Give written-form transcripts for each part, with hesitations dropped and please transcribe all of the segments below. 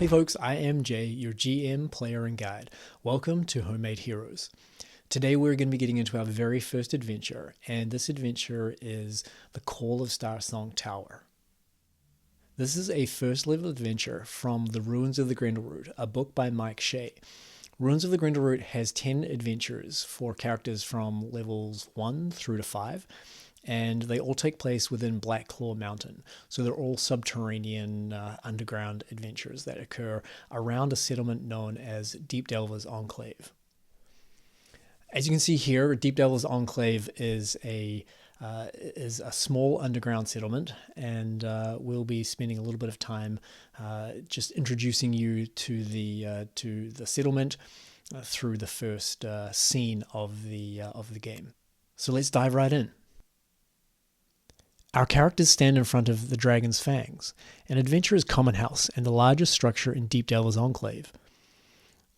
Hey folks, I am Jay, your GM, player, and guide. Welcome to Homemade Heroes. Today we're going to be getting into our very first adventure, and this adventure is the Call of Starsong Tower. This is a first level adventure from The Ruins of the Grendleroot, a book by Shea. Ruins of the Grendleroot has 10 adventures for characters from levels 1 through to 5, and they all take place within Blackclaw Mountain. So they're all subterranean underground adventures that occur around a settlement known as Deepdelver's Enclave. As you can see here, Deepdelver's Enclave is a small underground settlement, and we'll be spending a little bit of time just introducing you to the settlement through the first scene of the game. So let's dive right in. Our characters stand in front of the Dragon's Fangs, an adventurer's common house and the largest structure in Deepdelver's Enclave.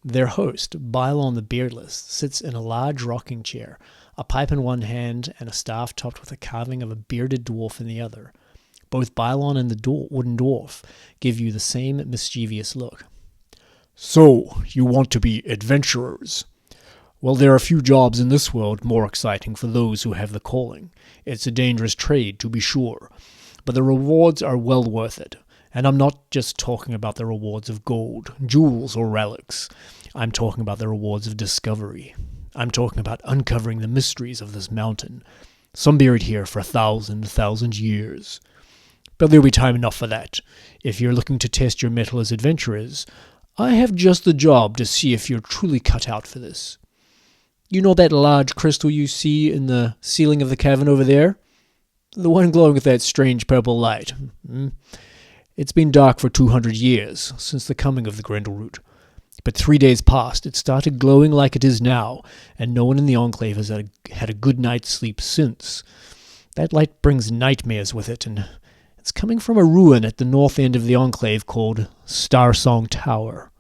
Their host, Bylon the Beardless, sits in a large rocking chair, a pipe in one hand and a staff topped with a carving of a bearded dwarf in the other. Both Bylon and the wooden dwarf give you the same mischievous look. So, you want to be adventurers? Well, there are few jobs in this world more exciting for those who have the calling. It's a dangerous trade, to be sure, but the rewards are well worth it. And I'm not just talking about the rewards of gold, jewels, or relics. I'm talking about the rewards of discovery. I'm talking about uncovering the mysteries of this mountain, some buried here for 1,000 years. But there'll be time enough for that. If you're looking to test your mettle as adventurers, I have just the job to see if you're truly cut out for this. You know that large crystal you see in the ceiling of the cavern over there? The one glowing with that strange purple light. It's been dark for 200 years, since the coming of the Grendleroot. But 3 days past, it started glowing like it is now, and no one in the Enclave has had a good night's sleep since. That light brings nightmares with it, and it's coming from a ruin at the north end of the Enclave called Starsong Tower.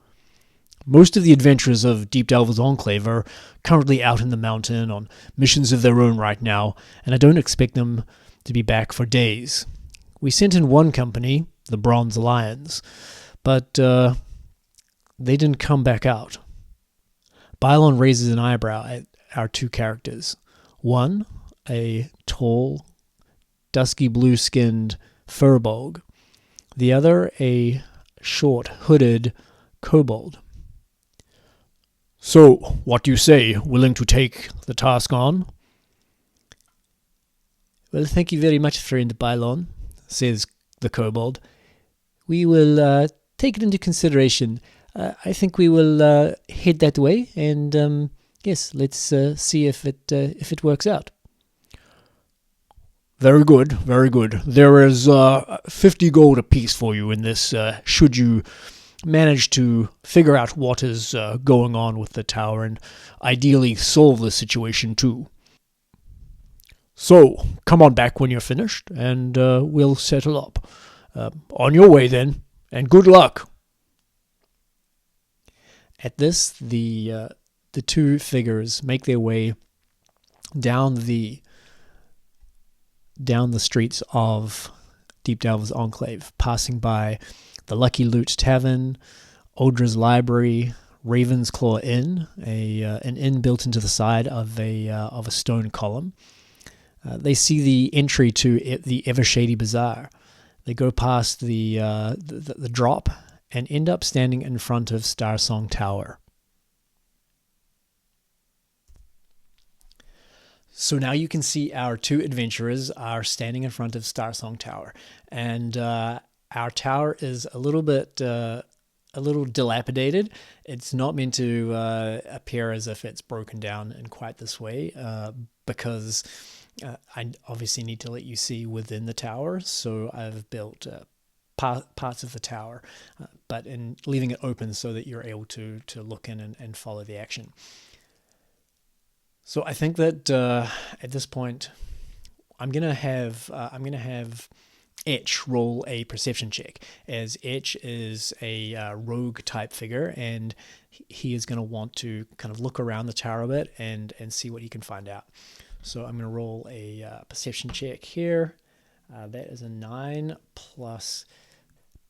Most of the adventurers of Deepdelver's Enclave are currently out in the mountain on missions of their own right now, and I don't expect them to be back for days. We sent in one company, the Bronze Lions, but they didn't come back out. Bylon raises an eyebrow at our two characters. One, a tall, dusky blue-skinned furbolg. The other, a short, hooded kobold. So, what do you say? Willing to take the task on? Well, thank you very much, friend Bylon, says the kobold. We will take it into consideration. I think we will head that way, and yes, let's see if it works out. Very good, very good. There is 50 gold apiece for you in this, should you manage to figure out what is going on with the tower and ideally solve the situation too. So, come on back when you're finished, and we'll settle up. On your way then, and good luck. At this, the two figures make their way down the streets of Deepdelver's Enclave, passing by the Lucky Loot Tavern, Oldra's Library, Raven's Claw Inn, an inn built into the side of a stone column. They see the entry to the Evershady Bazaar. They go past the drop and end up standing in front of Starsong Tower. So now you can see our two adventurers are standing in front of Starsong Tower, and our tower is a little dilapidated. It's not meant to appear as if it's broken down in quite this way, because I obviously need to let you see within the tower. So I've built parts of the tower, but in leaving it open so that you're able to look in and follow the action. So I think that at this point, I'm gonna have Etch roll a perception check, as Etch is a rogue type figure, and he is going to want to kind of look around the tower a bit and see what he can find out. So I'm going to roll a perception check here. That is a 9 plus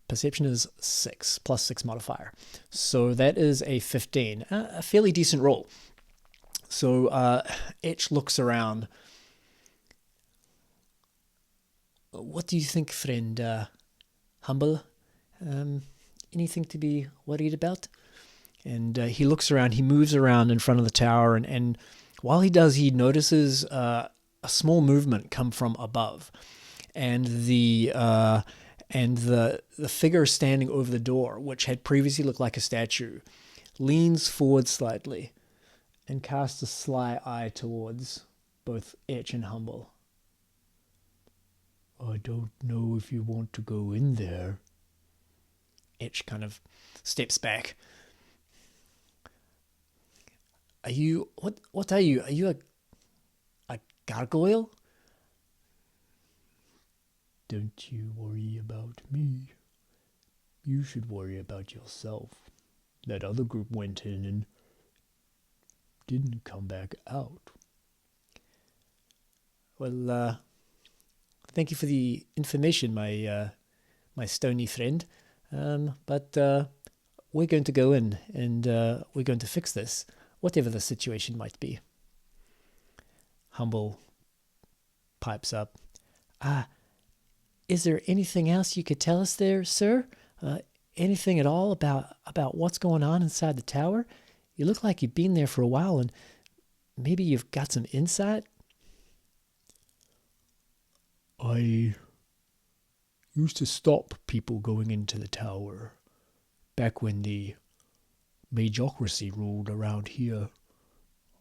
Perception is 6, plus 6 modifier. So that is a 15, a fairly decent roll. So Etch looks around. What do you think, friend? Humble? Anything to be worried about? And he looks around, he moves around in front of the tower, and while he does, he notices a small movement come from above. And the figure standing over the door, which had previously looked like a statue, leans forward slightly and casts a sly eye towards both Etch and Humble. I don't know if you want to go in there. Etch kind of steps back. Are you... What are you? Are you a gargoyle? Don't you worry about me. You should worry about yourself. That other group went in and didn't come back out. Well, thank you for the information, my stony friend. But we're going to go in and we're going to fix this, whatever the situation might be. Humble pipes up. Is there anything else you could tell us there, sir? Anything at all about what's going on inside the tower? You look like you've been there for a while, and maybe you've got some insight? I used to stop people going into the tower back when the Majocracy ruled around here.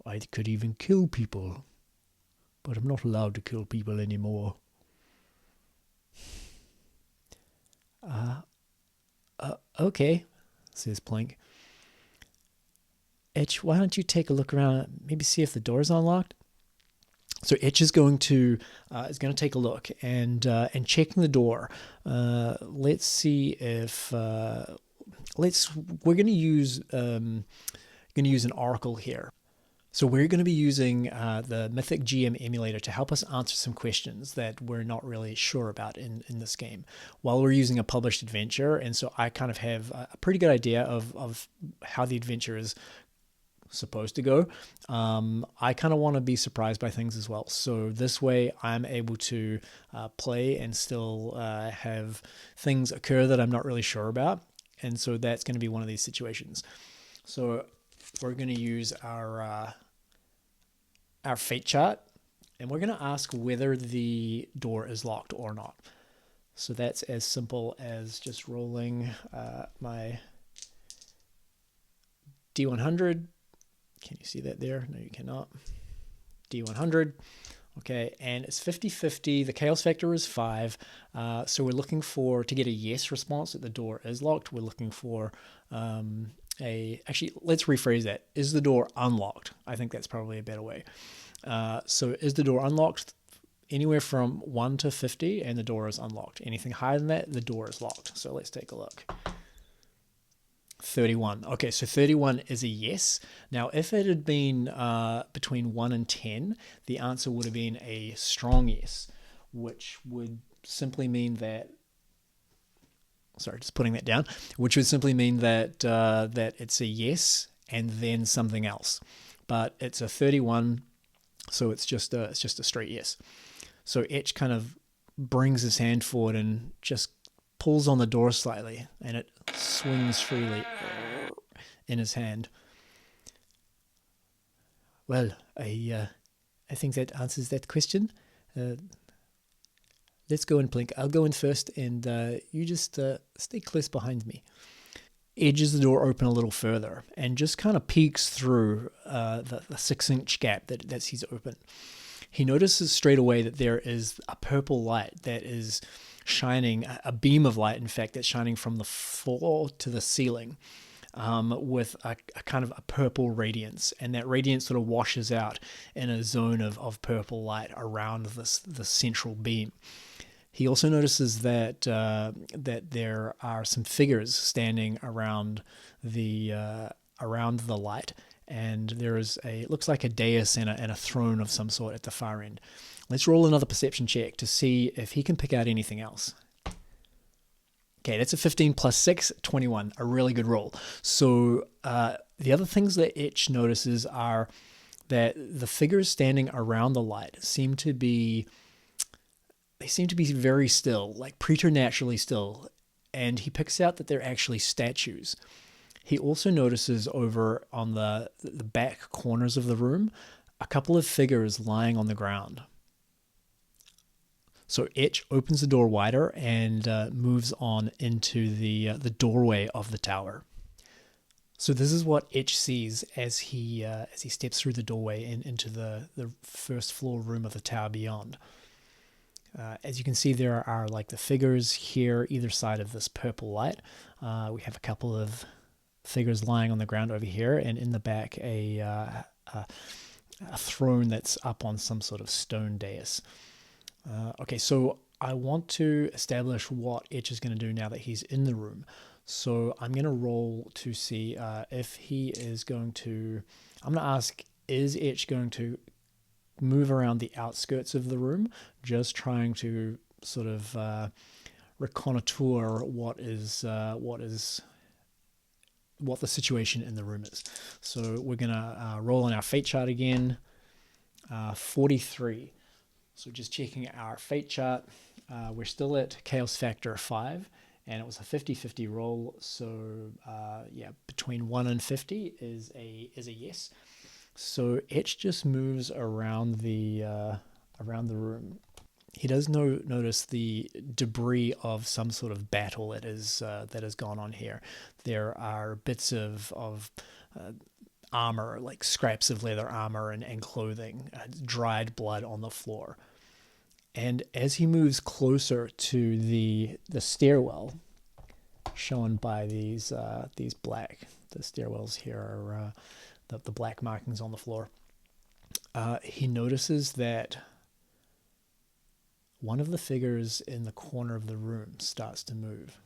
I could even kill people, but I'm not allowed to kill people anymore. Okay, says Plink. Etch, why don't you take a look around, maybe see if the door's unlocked? So Etch is going to take a look and checking the door. Let's see if we're going to use an oracle here. So we're going to be using the Mythic GM Emulator to help us answer some questions that we're not really sure about in this game while we're using a published adventure. And so I kind of have a pretty good idea of how the adventure is supposed to go. I kind of want to be surprised by things as well. So this way I'm able to play and still have things occur that I'm not really sure about. And so that's going to be one of these situations. So we're going to use our fate chart, and we're going to ask whether the door is locked or not. So that's as simple as just rolling my D100. Can you see that there? No, you cannot. D100. Okay, and it's 50-50. The chaos factor is 5. So we're looking for, to get a yes response that the door is locked, we're looking for actually, let's rephrase that. Is the door unlocked? I think that's probably a better way. So is the door unlocked? Anywhere from 1 to 50, and the door is unlocked. Anything higher than that, the door is locked. So let's take a look. 31. Okay, so 31 is a yes. Now, if it had been between 1 and 10, the answer would have been a strong yes, which would simply mean that, sorry, just putting that down, which would simply mean that that it's a yes and then something else. But it's a 31, so it's just a straight yes. So Etch kind of brings his hand forward and just pulls on the door slightly, and it swings freely in his hand. Well, I think that answers that question. Let's go in, Plink. I'll go in first, and you just stay close behind me. Edges the door open a little further and just kind of peeks through the 6-inch gap that sees open. He notices straight away that there is a purple light that is shining, a beam of light, in fact, that's shining from the floor to the ceiling with a kind of a purple radiance. And that radiance sort of washes out in a zone of purple light around the central beam. He also notices that that there are some figures standing around the light, and there is it looks like a dais and a throne of some sort at the far end. Let's roll another perception check to see if he can pick out anything else. Okay, that's a 15 plus 6, 21. A really good roll. So the other things that Etch notices are that the figures standing around the light seem to be very still, like preternaturally still. And he picks out that they're actually statues. He also notices over on the back corners of the room a couple of figures lying on the ground. So Etch opens the door wider and moves on into the doorway of the tower. So this is what Etch sees as he steps through the doorway and into the first floor room of the tower beyond. As you can see, there are like the figures here either side of this purple light. We have a couple of figures lying on the ground over here, and in the back a throne that's up on some sort of stone dais. Okay, so I want to establish what Etch is going to do now that he's in the room. So I'm going to roll to see if he is going to... I'm going to ask, is Etch going to move around the outskirts of the room, just trying to sort of reconnoitre what the situation in the room is. So we're going to roll on our fate chart again. 43. So just checking our fate chart, we're still at chaos factor 5, and it was a 50-50 roll. So yeah, between 1 and 50 is a yes. So Etch just moves around the room. He does notice the debris of some sort of battle that has gone on here. There are bits of armor, like scraps of leather armor and clothing, dried blood on the floor. And as he moves closer to the stairwell, shown by these black, the stairwells here are the black markings on the floor, he notices that one of the figures in the corner of the room starts to move.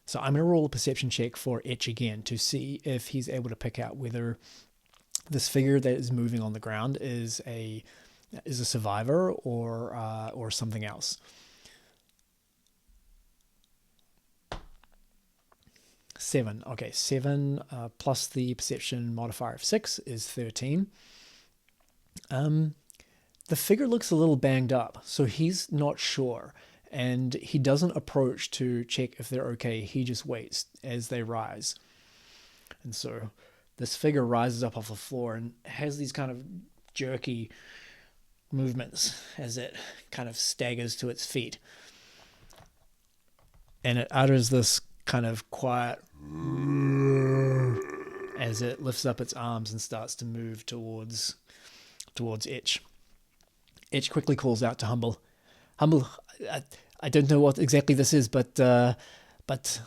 So I'm going to roll a perception check for Etch again to see if he's able to pick out whether this figure that is moving on the ground is a survivor or something else. 7. Okay, 7 plus the perception modifier of 6 is 13. The figure looks a little banged up, so he's not sure. And he doesn't approach to check if they're okay. He just waits as they rise. And so this figure rises up off the floor and has these kind of jerky movements as it kind of staggers to its feet. And it utters this kind of quiet as it lifts up its arms and starts to move towards Etch. Etch quickly calls out to Humble. Humble, I don't know what exactly this is, but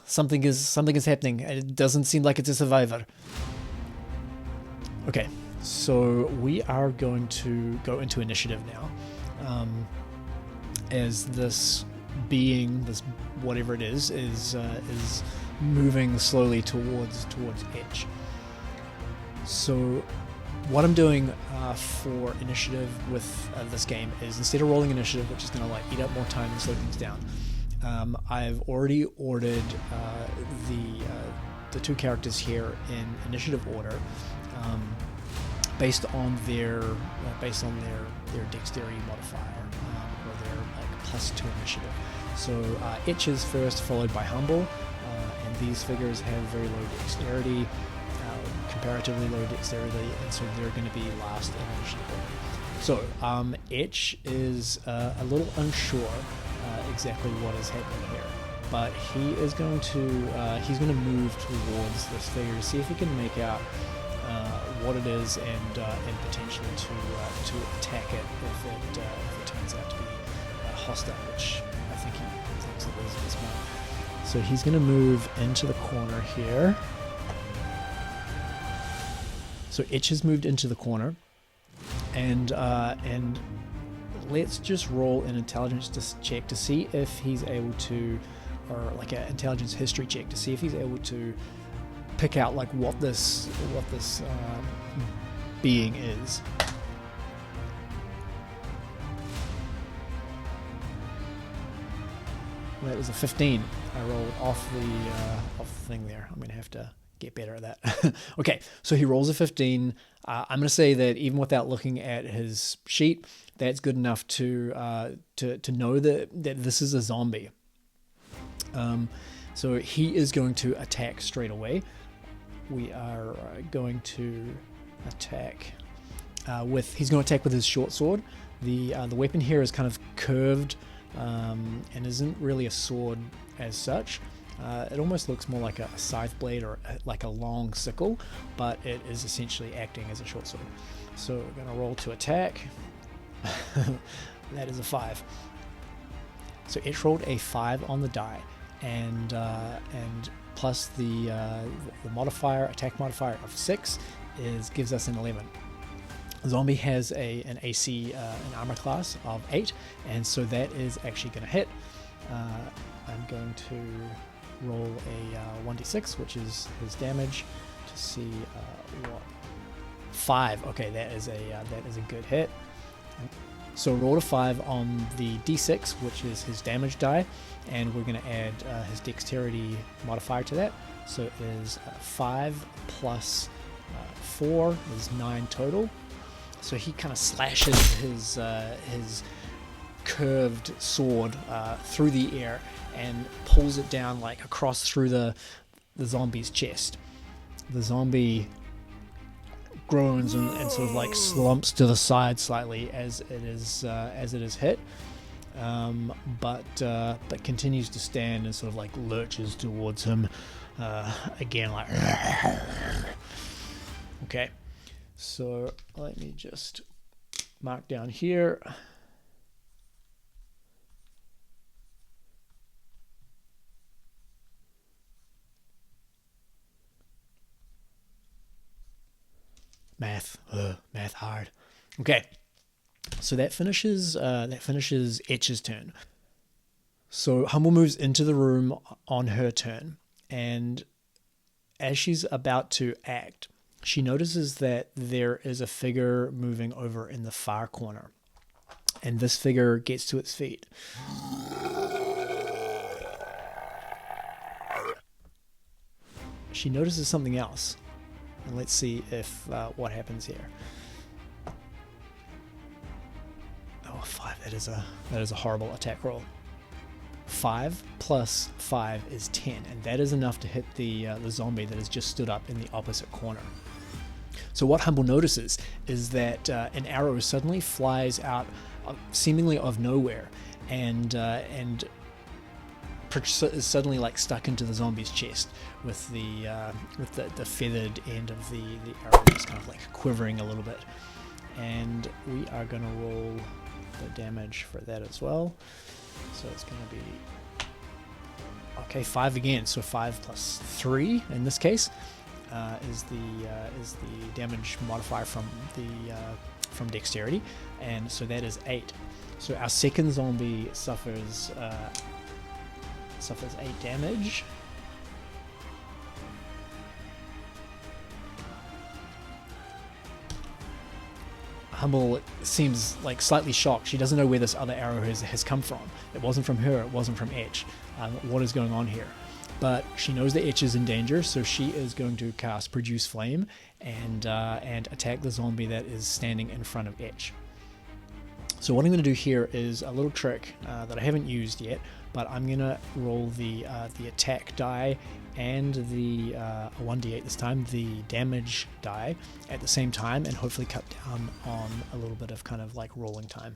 something is happening. It doesn't seem like it's a survivor. Okay, so we are going to go into initiative now. As this being, this whatever it is moving slowly towards Etch. So what I'm doing for initiative with this game is, instead of rolling initiative, which is going to like eat up more time and slow things down, I've already ordered the two characters here in initiative order, based on their dexterity modifier, or their like +2 initiative. So Etch is first, followed by Humble, and these figures have very low dexterity. Comparatively low dexterity, and so they're going to be last in initiative order. So Etch is a little unsure exactly what is happening here, but he is going to move towards this figure to see if he can make out what it is and potentially to attack it if it turns out to be hostile, which I think he thinks it is at this moment. So he's going to move into the corner here. So Etch has moved into the corner, and let's just roll an intelligence check to see if he's able to, or like an intelligence history check to see if he's able to pick out like what this being is. That is a 15. I rolled off the thing there. I'm gonna have to get better at that. Okay, so he rolls a 15. I'm gonna say that even without looking at his sheet, that's good enough to know that this is a zombie. So he is going to attack straight away. We are going to attack he's going to attack with his short sword. The weapon here is kind of curved and isn't really a sword as such. It almost looks more like a scythe blade or like a long sickle, but it is essentially acting as a short sword. So we're going to roll to attack. That is a 5. So Etch rolled a 5 on the die, and plus the attack modifier of 6 gives us an 11. Zombie has an AC, an armor class of 8, and so that is actually going to hit. I'm going to roll a 1d6, which is his damage, to see what. 5. Okay, that is a good hit. So roll a 5 on the d6, which is his damage die, and we're going to add his dexterity modifier to that. So it is 5 plus 4 is 9 total. So he kind of slashes his curved sword through the air and pulls it down like across through the zombie's chest. The zombie groans and sort of like slumps to the side slightly as it is hit, but continues to stand and sort of like lurches towards him again, like. Okay, so let me just mark down here. Math hard. Okay, so that finishes Etch's turn. So Humble moves into the room on her turn, and as she's about to act, she notices that there is a figure moving over in the far corner, and this figure gets to its feet. She notices something else. And let's see if what happens here. Oh, 5. That is a horrible attack roll. 5 plus 5 is 10, and that is enough to hit the zombie that has just stood up in the opposite corner. So what Humble notices is that an arrow suddenly flies out, seemingly of nowhere, and is suddenly like stuck into the zombie's chest with the feathered end of the arrow just kind of like quivering a little bit. And we are going to roll the damage for that as well. So it's going to be okay, 5 again. So 5 plus 3 in this case is the damage modifier from dexterity, and so that is 8. So our second zombie suffers 8 damage. Humble seems like slightly shocked. She doesn't know where this other arrow has come from. It wasn't from her, it wasn't from Etch. What is going on here? But she knows that Etch is in danger, so she is going to cast Produce Flame and attack the zombie that is standing in front of Etch. So what I'm going to do here is a little trick that I haven't used yet, but I'm going to roll the attack die and the 1d8 this time, the damage die at the same time, and hopefully cut down on a little bit of kind of like rolling time.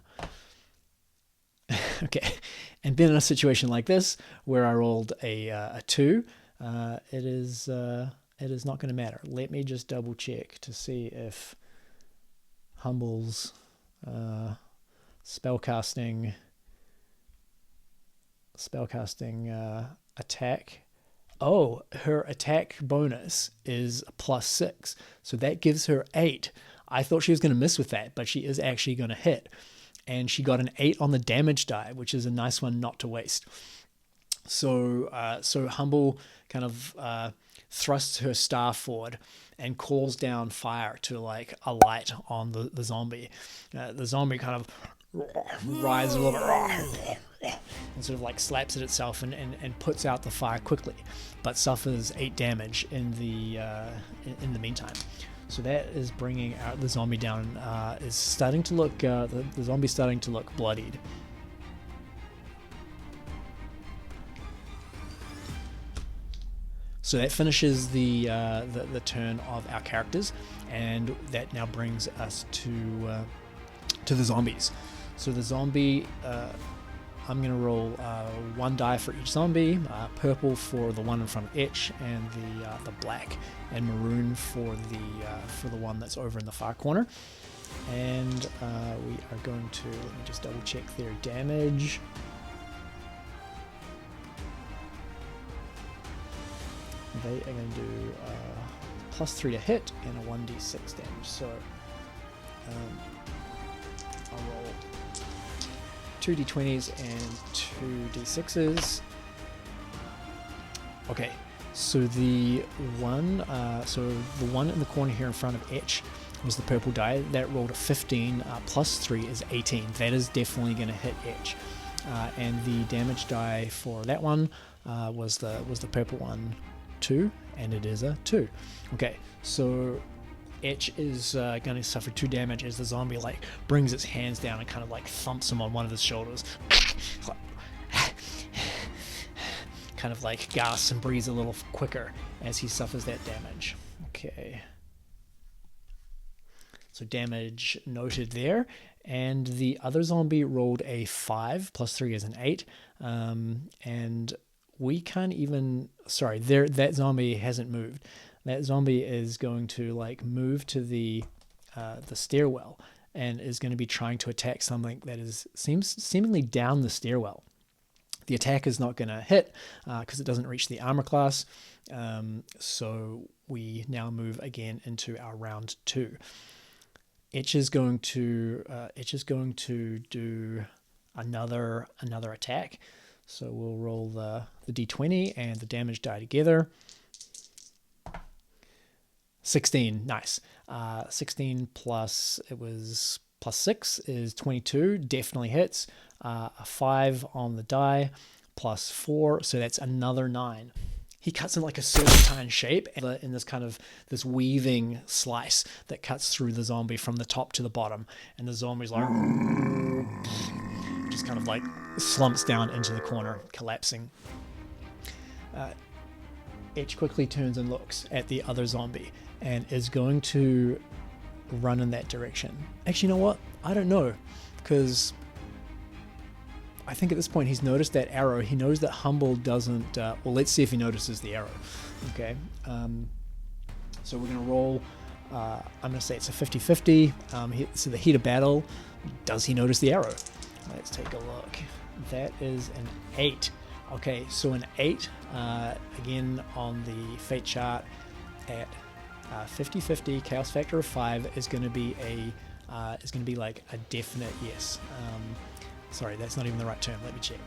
Okay, and then in a situation like this where I rolled a 2, it is not going to matter. Let me just double check to see if Humble's spellcasting attack. Oh, her attack bonus is a +6, so that gives her 8. I thought she was going to miss with that, but she is actually going to hit. And she got an 8 on the damage die, which is a nice one not to waste. So Humble kind of thrusts her staff forward and calls down fire to like alight on the zombie. The zombie kind of writhes a little bit and sort of like slaps at itself and puts out the fire quickly, but suffers 8 damage in the meantime. So that is bringing out the zombie down. Is starting to look the zombie's starting to look bloodied. So that finishes the turn of our characters, and that now brings us to the zombies. So the zombie, I'm going to roll 1 die for each zombie, purple for the one in front of Etch, and the black and maroon for the one that's over in the far corner. And we are going to, let me just double check their damage. They are going to do +3 to hit and a 1d6 damage. So I'll roll 2 d20s and 2 d6s. Okay, so the one in the corner here in front of Etch was the purple die. That rolled a 15. +3 is 18. That is definitely going to hit Etch. And the damage die for that one was the purple one, 2, and it is a 2. Okay, so Etch is going to suffer 2 damage as the zombie like brings its hands down and kind of like thumps him on one of his shoulders. Kind of like gasps and breathes a little quicker as he suffers that damage. Okay. So damage noted there. And the other zombie rolled a 5, +3 is an 8. And we can't even, sorry, that zombie hasn't moved. That zombie is going to like move to the stairwell and is going to be trying to attack something that seems seemingly down the stairwell. The attack is not going to hit because it doesn't reach the armor class. So we now move again into our round 2. Etch is going to do another attack. So we'll roll the d20 and the damage die together. 16, nice. 16 plus, it was +6 is 22, definitely hits. A 5 on the die, +4, so that's another 9. He cuts in like a serpentine shape in this kind of this weaving slice that cuts through the zombie from the top to the bottom, and the zombie's like just kind of like slumps down into the corner, collapsing. Etch quickly turns and looks at the other zombie and is going to run in that direction. Actually, you know what? I don't know, because I think at this point he's noticed that arrow. He knows that Humble doesn't... well, let's see if he notices the arrow. Okay. So we're going to roll... I'm going to say it's a 50-50. So the heat of battle, does he notice the arrow? Let's take a look. That is an 8. Okay, so an 8, again on the fate chart at 50-50, chaos factor of 5 is going to be like a definite yes. Sorry, that's not even the right term. Let me check.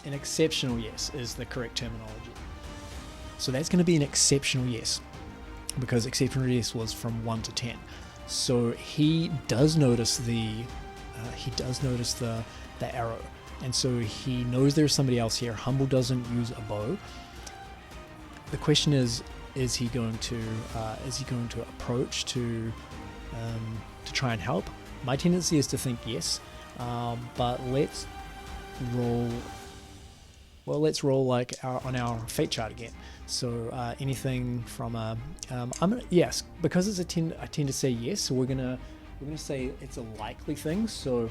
An exceptional yes is the correct terminology. So that's going to be an exceptional yes, because exceptional yes was from 1 to 10. So he does notice the arrow, and so he knows there's somebody else here. Humble doesn't use a bow. The question is he going to approach to try and help? My tendency is to think yes, but let's roll. Well, let's roll like on our fate chart again. So anything from a, yes, because it's a 10. I tend to say yes. So we're gonna say it's a likely thing. So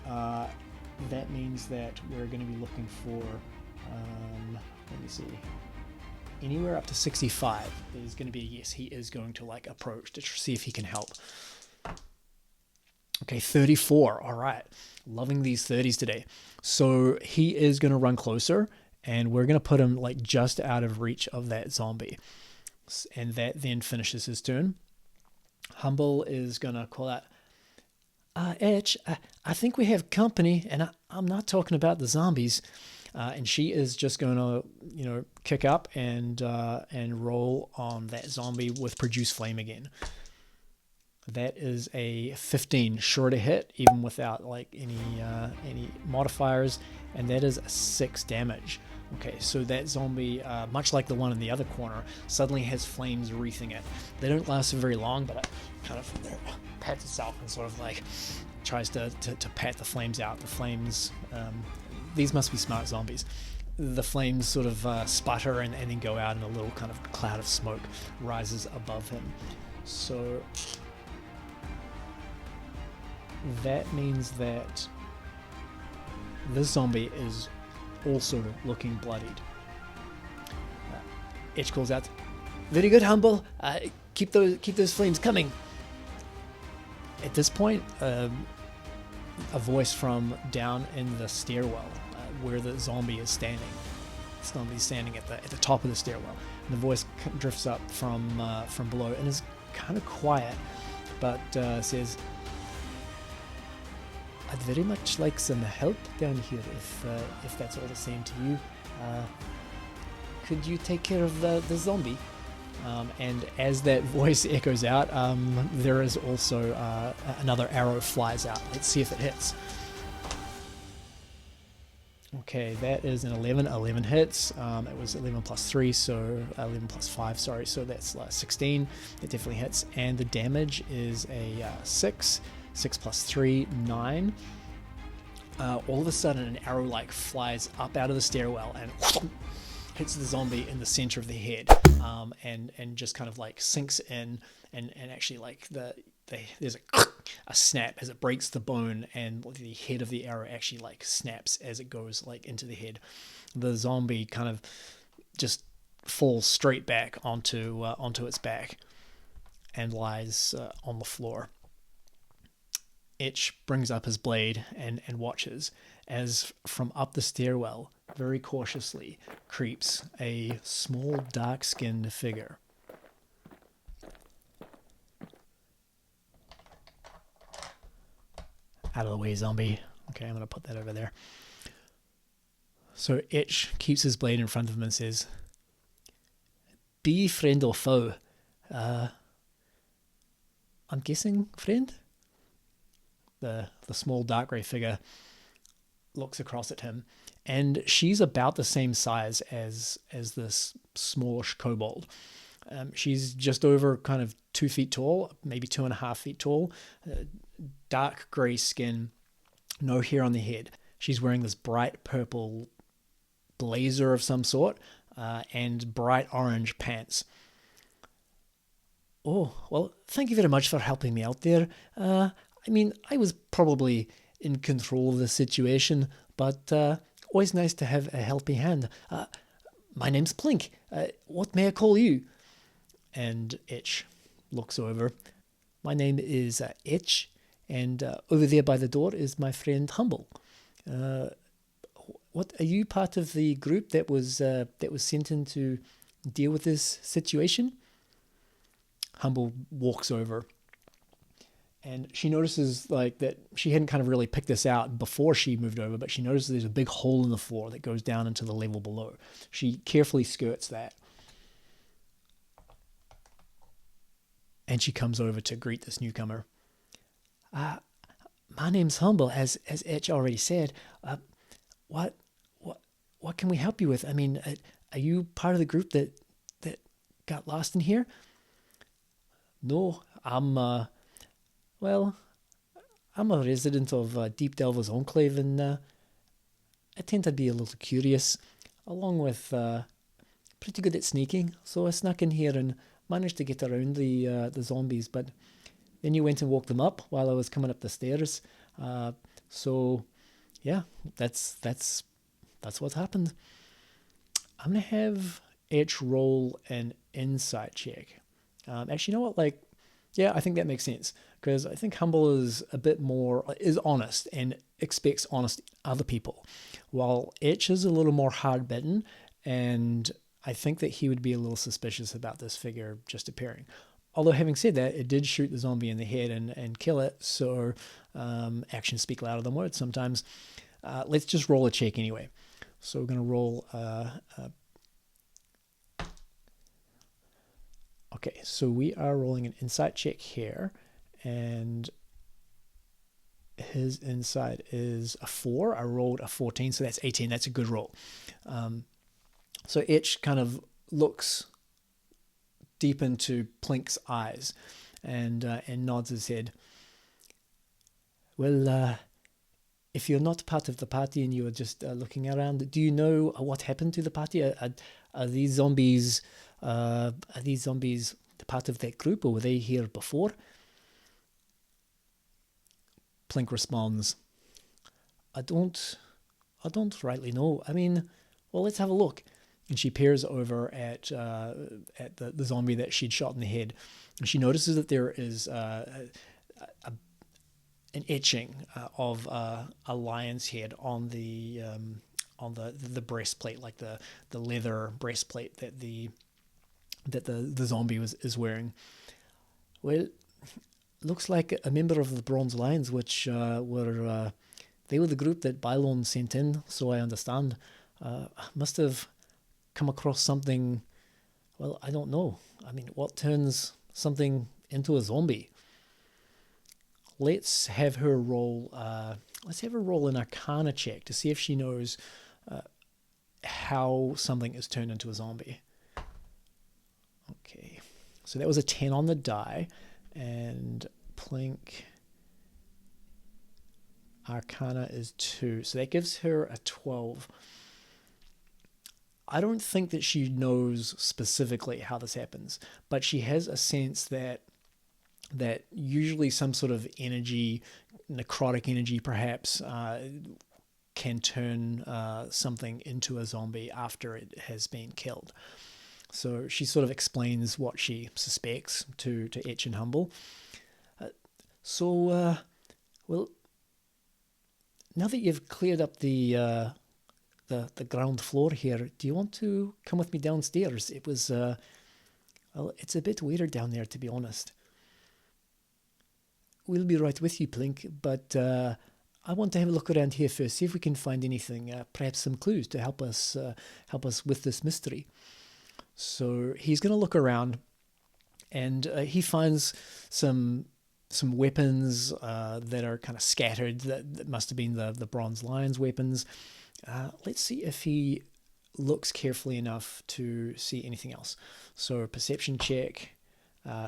that means that we're going to be looking for. Let me see. Anywhere up to 65 is going to be a yes. He is going to like approach to see if he can help. Okay, 34. All right. Loving these 30s today. So he is going to run closer, and we're going to put him like just out of reach of that zombie. And that then finishes his turn. Humble is going to call out, Etch, I think we have company, and I'm not talking about the zombies. And she is just going to, kick up and roll on that zombie with Produce Flame again. That is a 15, sure to hit, even without like any modifiers, and that is a 6 damage. Okay, so that zombie, much like the one in the other corner, suddenly has flames wreathing it. They don't last very long, but it kind of pats itself and sort of like tries to pat the flames out. The flames, these must be smart zombies. The flames sort of sputter and then go out, and a little kind of cloud of smoke rises above him. So that means that this zombie is also looking bloodied. Etch calls out, "Very good, Humble. Keep those flames coming." At this point, a voice from down in the stairwell, where the zombie is standing. The zombie's standing at the top of the stairwell. And the voice drifts up from below and is kind of quiet, but says, "I'd very much like some help down here, if that's all the same to you. Could you take care of the zombie?" And as that voice echoes out, there is also another arrow flies out. Let's see if it hits. Okay, that is an 11. 11 hits. It was 11 plus 3, so 11 plus 5, sorry. So that's 16. It definitely hits. And the damage is a 6. 6 plus 3, 9. All of a sudden, an arrow like flies up out of the stairwell and hits the zombie in the center of the head, and just kind of like sinks in, and actually like there's a snap as it breaks the bone, and the head of the arrow actually like snaps as it goes like into the head. The zombie kind of just falls straight back onto its back and lies on the floor. Etch brings up his blade and watches as from up the stairwell, very cautiously, creeps a small dark-skinned figure. Out of the way, zombie. Okay, I'm going to put that over there. So Etch keeps his blade in front of him and says, "Be friend or foe?" I'm guessing friend? The small dark grey figure looks across at him, and she's about the same size as this smallish kobold. She's just over kind of 2 feet tall, maybe 2.5 feet tall, dark grey skin, no hair on the head. She's wearing this bright purple blazer of some sort, and bright orange pants. "Oh, well, thank you very much for helping me out there. I mean, I was probably in control of the situation, but always nice to have a helping hand. My name's Plink. What may I call you?" And Etch looks over. "My name is Etch, and over there by the door is my friend Humble. What are you part of the group that was sent in to deal with this situation?" Humble walks over, and she notices like that she hadn't kind of really picked this out before she moved over, but she notices there's a big hole in the floor that goes down into the level below. She carefully skirts that, and she comes over to greet this newcomer. "My name's Humble, as Etch already said. What can we help you with? I mean, are you part of the group that got lost in here?" "No, I'm a resident of Deepdelver's Enclave, and I tend to be a little curious, along with pretty good at sneaking. So I snuck in here and managed to get around the zombies. But then you went and woke them up while I was coming up the stairs. So yeah, that's what happened." I'm gonna have Etch roll an insight check. Actually, you know what? Yeah, I think that makes sense, because I think Humble is a bit more is honest and expects honest other people, while Etch is a little more hard bitten, and I think that he would be a little suspicious about this figure just appearing. Although having said that, it did shoot the zombie in the head and kill it, so actions speak louder than words sometimes. Let's just roll a check anyway. So we're going to roll okay, so we are rolling an insight check here, and his insight is a 4. I rolled a 14, so that's 18. That's a good roll. So Etch kind of looks deep into Plink's eyes and nods his head. Well, if you're not part of the party and you're just looking around, do you know what happened to the party? Are these zombies part of that group, or were they here before? Plink responds, I don't rightly know. I mean, well, let's have a look. And she peers over at the zombie that she'd shot in the head, and she notices that there is an etching of a lion's head on the breastplate, like the leather breastplate that the zombie is wearing. Well, looks like a member of the Bronze Lions, which were they were the group that Bylon sent in, so I understand. Must have come across something. Well, I don't know. I mean, what turns something into a zombie? Let's have her roll. Let's have her roll an Arcana check to see if she knows how something is turned into a zombie. Okay, so that was a 10 on the die, and Plink Arcana is 2, so that gives her a 12. I don't think that she knows specifically how this happens, but she has a sense that usually some sort of energy, necrotic energy perhaps, can turn something into a zombie after it has been killed. So she sort of explains what she suspects to Etch and Humble. Well, now that you've cleared up the ground floor here, do you want to come with me downstairs? It was, well, it's a bit weirder down there, to be honest. We'll be right with you, Plink, but I want to have a look around here first, see if we can find anything, perhaps some clues to help us with this mystery. So he's going to look around, and he finds some weapons that are kind of scattered. That must have been the Bronze Lion's weapons. Let's see if he looks carefully enough to see anything else. So perception check,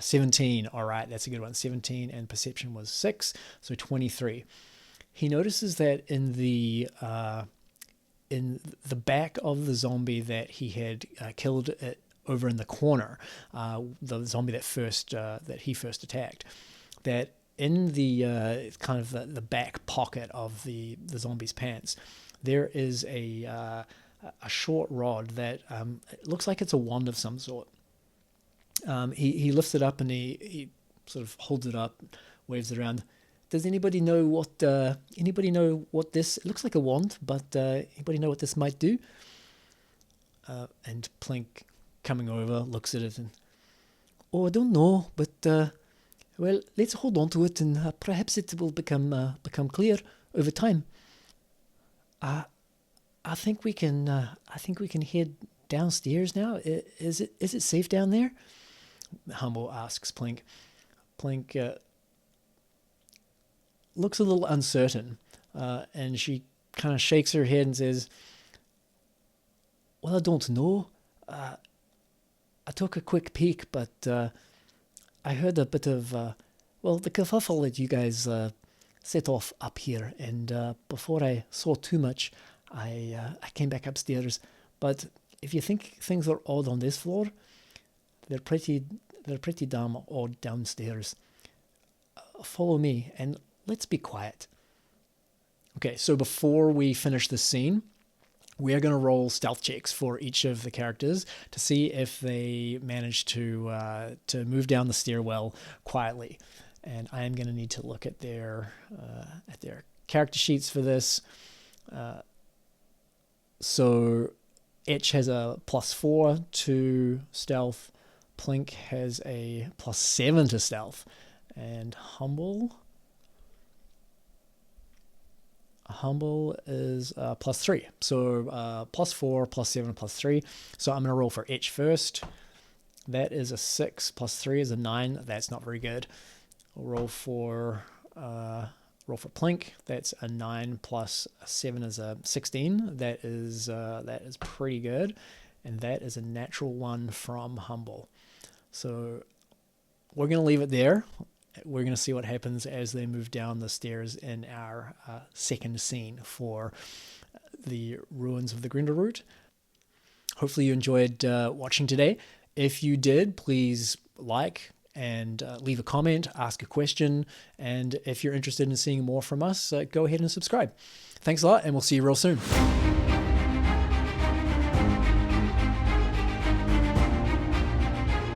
17. All right, that's a good one. 17, and perception was 6, so 23. He notices that in the back of the zombie that he had killed over in the corner, the zombie that he first attacked, that in the kind of the back pocket of the zombie's pants, there is a short rod that it looks like it's a wand of some sort. He lifts it up and he sort of holds it up, waves it around. Does anybody know what this? It looks like a wand, but anybody know what this might do? And Plink, coming over, looks at it and, I don't know, but well, let's hold on to it, and perhaps it will become clear over time. I think we can head downstairs now. Is it safe down there? Humble asks Plink. Plink looks a little uncertain, and she kind of shakes her head and says, well, I don't know. I took a quick peek, but I heard a bit of, the kerfuffle that you guys set off up here, and before I saw too much, I came back upstairs. But if you think things are odd on this floor, they're pretty damn odd downstairs. Follow me, and let's be quiet. Okay, so before we finish the scene, we are going to roll stealth checks for each of the characters to see if they manage to move down the stairwell quietly. And I am going to need to look at their character sheets for this. So Etch has a +4 to stealth. Plink has a +7 to stealth, and Humble is +3. So +4, +7, +3. So I'm going to roll for Etch first. That is a 6. +3 is a 9. That's not very good. We'll roll for Plink. That's a 9 plus a 7 is a 16. That is pretty good, and that is a natural 1 from Humble. So we're going to leave it there. We're going to see what happens as they move down the stairs in our second scene for the ruins of the Grendleroot. Hopefully you enjoyed watching today. If you did, please like and leave a comment, ask a question, and if you're interested in seeing more from us, go ahead and subscribe. Thanks a lot, and we'll see you real soon.